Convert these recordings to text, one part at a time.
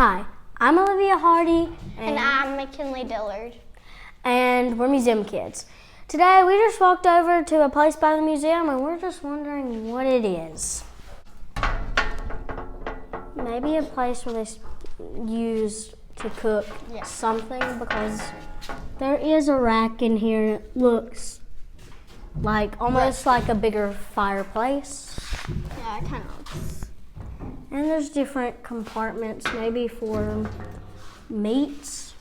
Hi, I'm Olivia Hardy. And I'm McKinley Dillard. And we're museum kids. Today we just walked over to a place by the museum and we're just wondering what it is. Maybe a place where they use to cook something, because there is a rack in here and it looks like almost like a bigger fireplace. Yeah, it kind of looks. And there's different compartments, maybe for meats.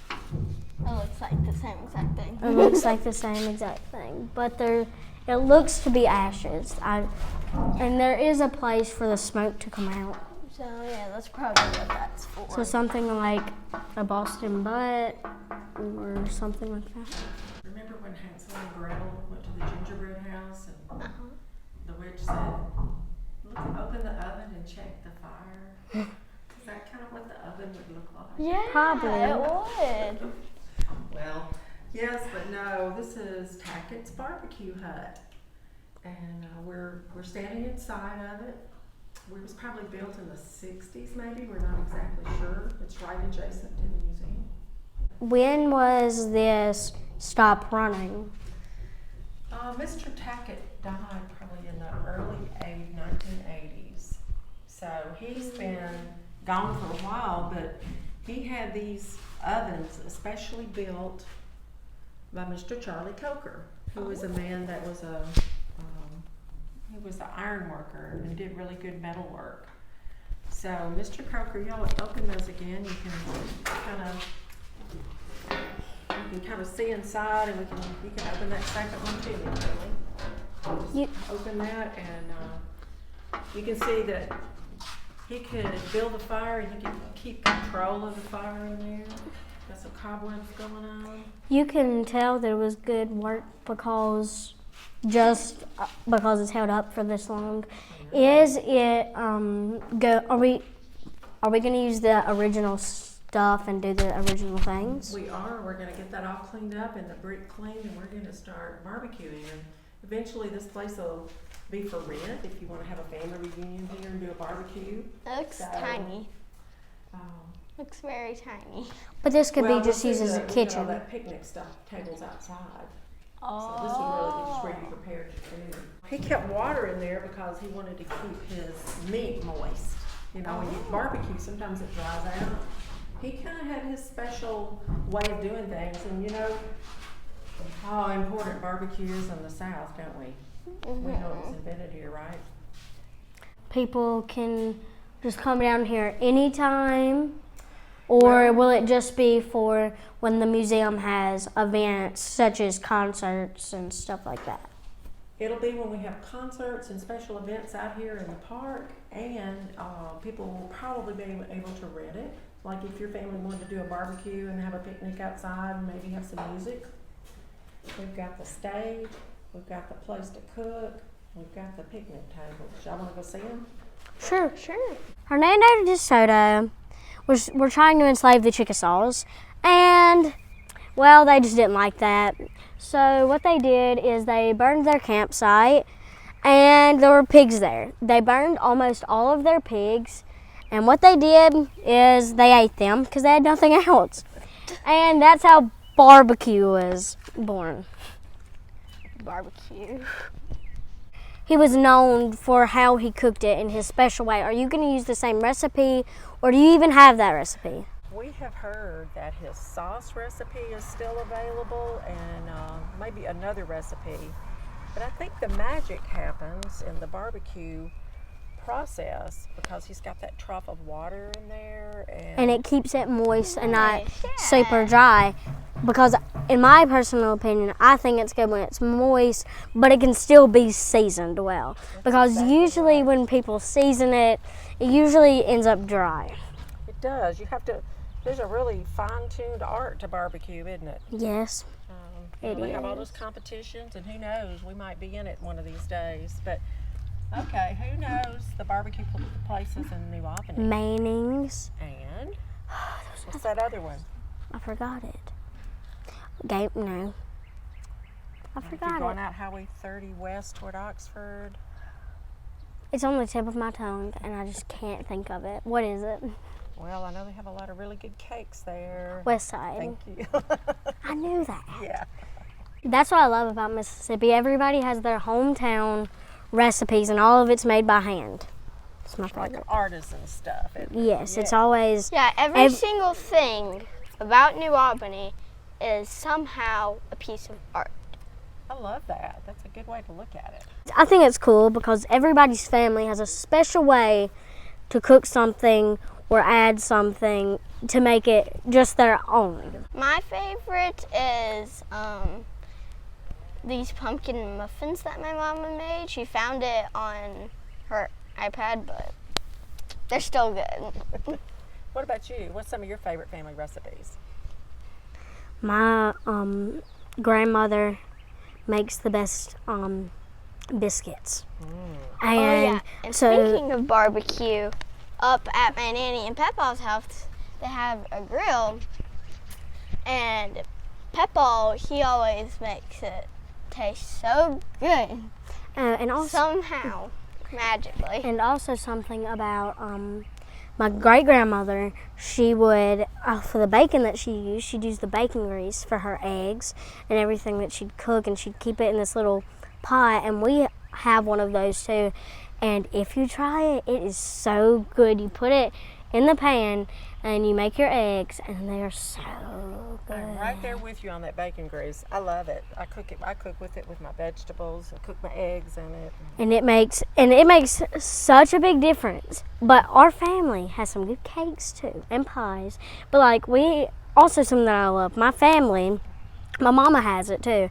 It looks like the same exact thing. It looks like the same exact thing, but it looks to be ashes. And there is a place for the smoke to come out. So yeah, that's probably what that's for. So something like a Boston butt or something like that. Remember when Hansel and Gretel went to the gingerbread house and the witch said, "Look, open the oven and check the fire"? Is that kind of what the oven would look like? Yeah, Probably. it would. Well, yes, but no. This is Tackett's barbecue hut, and we're standing inside of it. It was probably built in the 60s, maybe. We're not exactly sure. It's right adjacent to the museum. When was this stop running? Mr. Tackett died probably in the early 1980s. So he's been gone for a while, but he had these ovens especially built by Mr. Charlie Coker, who was a man that was he was an iron worker and did really good metal work. So Mr. Coker, y'all open those again. You can kind of see inside, and you can open that second one too. Really. Open that, and you can see that he could build a fire, and he could keep control of the fire in there. Got some cobwebs going on. You can tell there was good work because it's held up for this long. Is it are we going to use the original stuff and do the original things? We are. We're going to get that all cleaned up and the brick cleaned, and we're going to start barbecuing. And eventually this place will be for rent if you want to have a family reunion here and do a barbecue. It looks tiny. Looks very tiny. But this could be just used as a kitchen. All that picnic stuff, tables outside. So this is really just where you prepare your food. He kept water in there because he wanted to keep his meat moist. You know, when you barbecue, sometimes it dries out. He kind of had his special way of doing things, and you know how important barbecue is in the South, don't we? We know it was invented here, right? People can just come down here anytime, or will it just be for when the museum has events such as concerts and stuff like that? It'll be when we have concerts and special events out here in the park, and people will probably be able to rent it. Like if your family wanted to do a barbecue and have a picnic outside and maybe have some music. We've got the stage, we've got the place to cook, we've got the picnic tables. Y'all want to go see them? Sure. Hernando de Soto were trying to enslave the Chickasaws, and well, they just didn't like that. So what they did is they burned their campsite, and there were pigs there. They burned almost all of their pigs, and what they did is they ate them because they had nothing else. And that's how barbecue was born. Barbecue. He was known for how he cooked it in his special way. Are you going to use the same recipe, or do you even have that recipe? We have heard that his sauce recipe is still available, and maybe another recipe. But I think the magic happens in the barbecue process because he's got that trough of water in there, and it keeps it moist and not super dry. Because in my personal opinion, I think it's good when it's moist, but it can still be seasoned well. Because usually when people season it, it usually ends up dry. It does. You have to. There's a really fine-tuned art to barbecue, isn't it? Yes, They have all those competitions, and who knows, we might be in it one of these days. But okay, who knows the barbecue places in New Albany? Manning's. And what's that other one? I forgot it. I forgot If you're going out Highway 30 west toward Oxford. It's on the tip of my tongue, and I just can't think of it. What is it? Well, I know they have a lot of really good cakes there. West Side. Thank you. I knew that. Yeah. That's what I love about Mississippi. Everybody has their hometown recipes, and all of it's made by hand. It's my Like favorite. artisan stuff. Yes, it's always. Yeah, every single thing about New Albany is somehow a piece of art. I love that. That's a good way to look at it. I think it's cool because everybody's family has a special way to cook something or add something to make it just their own. My favorite is these pumpkin muffins that my mama made. She found it on her iPad, but they're still good. What about you? What's some of your favorite family recipes? My grandmother makes the best biscuits. And And so speaking of barbecue, up at my nanny and Peppaw's house, they have a grill, and Peppaw, he always makes it taste so good. and also Somehow, magically. and also something about my great grandmother. She would for the bacon that she'd use the bacon grease for her eggs and everything that she'd cook, and she'd keep it in this little pot, and we have one of those too. And if you try it, it is so good. You put it in the pan and you make your eggs, and they are so good. I'm right there with you on that bacon grease. I love it. I cook with it with my vegetables. I cook my eggs in it. And it makes such a big difference. But our family has some good cakes too, and pies. But like something that I love. My family, my mama has it too.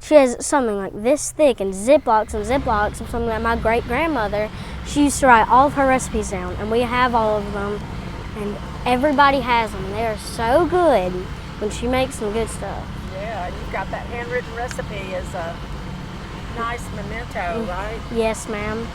She has something like this thick and Ziplocs of something that my great grandmother, she used to write all of her recipes down, and we have all of them, and everybody has them. They are so good when she makes some good stuff. Yeah, you've got that handwritten recipe as a nice memento, right? Yes, ma'am.